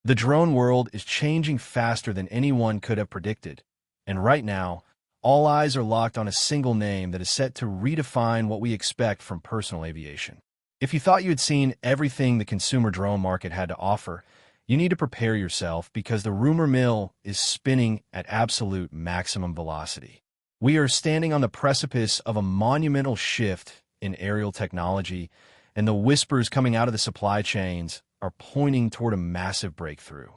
The drone world is changing faster than anyone could have predicted. And right now, all eyes are locked on a single name that is set to redefine what we expect from personal aviation. If you thought you had seen everything the consumer drone market had to offer, you need to prepare yourself because the rumor mill is spinning at absolute maximum velocity. We are standing on the precipice of a monumental shift in aerial technology, and the whispers coming out of the supply chains are pointing toward a massive breakthrough.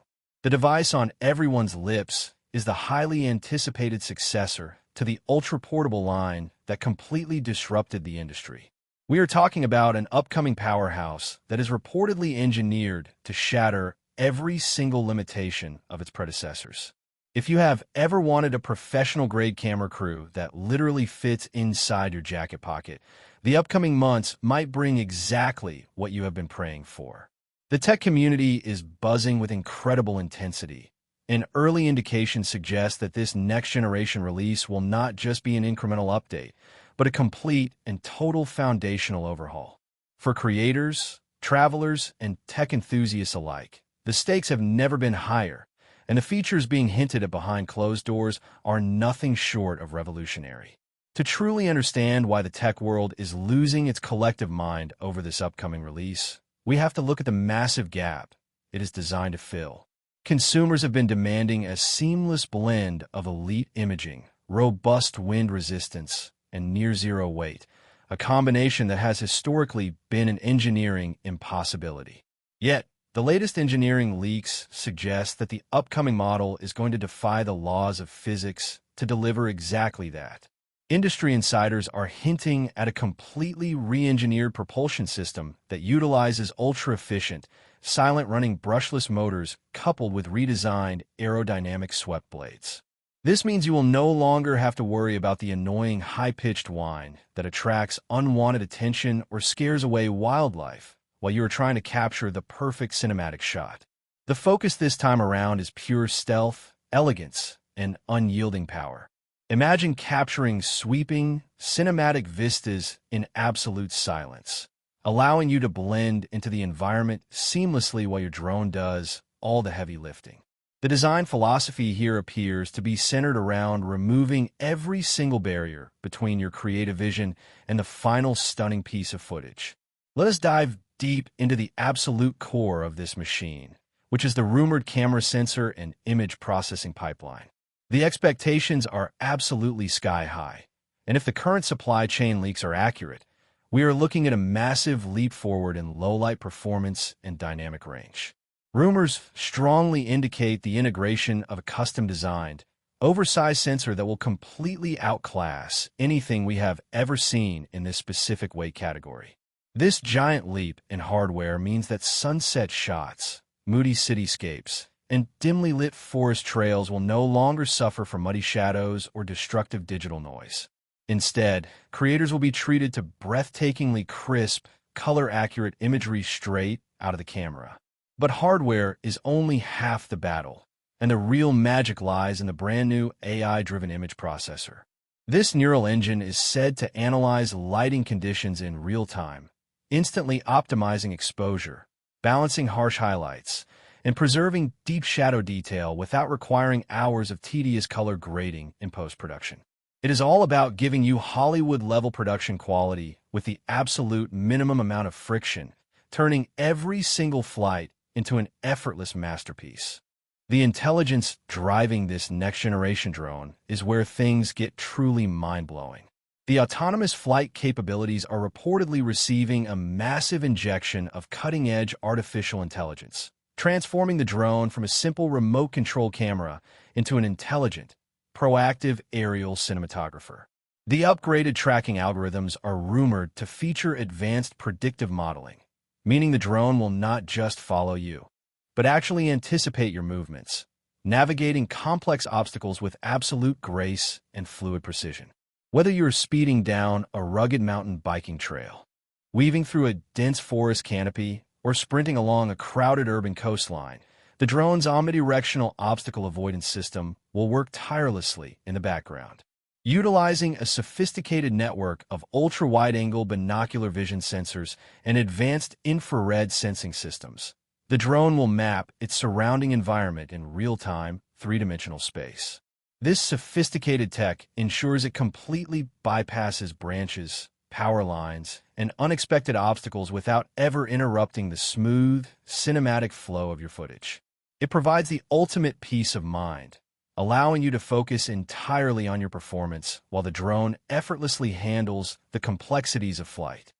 The device on everyone's lips is the highly anticipated successor to the ultra-portable line that completely disrupted the industry. We are talking about an upcoming powerhouse that is reportedly engineered to shatter every single limitation of its predecessors. If you have ever wanted a professional-grade camera crew that literally fits inside your jacket pocket, the upcoming months might bring exactly what you have been praying for. The tech community is buzzing with incredible intensity, and early indications suggest that this next-generation release will not just be an incremental update, but a complete and total foundational overhaul. For creators, travelers, and tech enthusiasts alike, the stakes have never been higher, and the features being hinted at behind closed doors are nothing short of revolutionary. To truly understand why the tech world is losing its collective mind over this upcoming release, we have to look at the massive gap it is designed to fill. Consumers have been demanding a seamless blend of elite imaging, robust wind resistance, and near-zero weight, a combination that has historically been an engineering impossibility. Yet, the latest engineering leaks suggest that the upcoming model is going to defy the laws of physics to deliver exactly that. Industry insiders are hinting at a completely re-engineered propulsion system that utilizes ultra-efficient, silent-running brushless motors coupled with redesigned aerodynamic swept blades. This means you will no longer have to worry about the annoying high-pitched whine that attracts unwanted attention or scares away wildlife while you are trying to capture the perfect cinematic shot. The focus this time around is pure stealth, elegance, and unyielding power. Imagine capturing sweeping, cinematic vistas in absolute silence, allowing you to blend into the environment seamlessly while your drone does all the heavy lifting. The design philosophy here appears to be centered around removing every single barrier between your creative vision and the final stunning piece of footage. Let us dive deep into the absolute core of this machine, which is the rumored camera sensor and image processing pipeline. The expectations are absolutely sky-high, and if the current supply chain leaks are accurate, we are looking at a massive leap forward in low-light performance and dynamic range. Rumors strongly indicate the integration of a custom-designed, oversized sensor that will completely outclass anything we have ever seen in this specific weight category. This giant leap in hardware means that sunset shots, moody cityscapes, and dimly lit forest trails will no longer suffer from muddy shadows or destructive digital noise. Instead, creators will be treated to breathtakingly crisp, color-accurate imagery straight out of the camera. But hardware is only half the battle, and the real magic lies in the brand-new AI-driven image processor. This neural engine is said to analyze lighting conditions in real time, instantly optimizing exposure, balancing harsh highlights, and preserving deep shadow detail without requiring hours of tedious color grading in post-production. It is all about giving you Hollywood-level production quality with the absolute minimum amount of friction, turning every single flight into an effortless masterpiece. The intelligence driving this next-generation drone is where things get truly mind-blowing. The autonomous flight capabilities are reportedly receiving a massive injection of cutting-edge artificial intelligence, transforming the drone from a simple remote control camera into an intelligent, proactive aerial cinematographer. The upgraded tracking algorithms are rumored to feature advanced predictive modeling, meaning the drone will not just follow you, but actually anticipate your movements, navigating complex obstacles with absolute grace and fluid precision. Whether you're speeding down a rugged mountain biking trail, weaving through a dense forest canopy, or sprinting along a crowded urban coastline, the drone's omnidirectional obstacle avoidance system will work tirelessly in the background. Utilizing a sophisticated network of ultra-wide-angle binocular vision sensors and advanced infrared sensing systems, The drone will map its surrounding environment in real-time, three-dimensional space. This sophisticated tech ensures it completely bypasses branches, power lines, and unexpected obstacles without ever interrupting the smooth, cinematic flow of your footage. It provides the ultimate peace of mind, allowing you to focus entirely on your performance while the drone effortlessly handles the complexities of flight.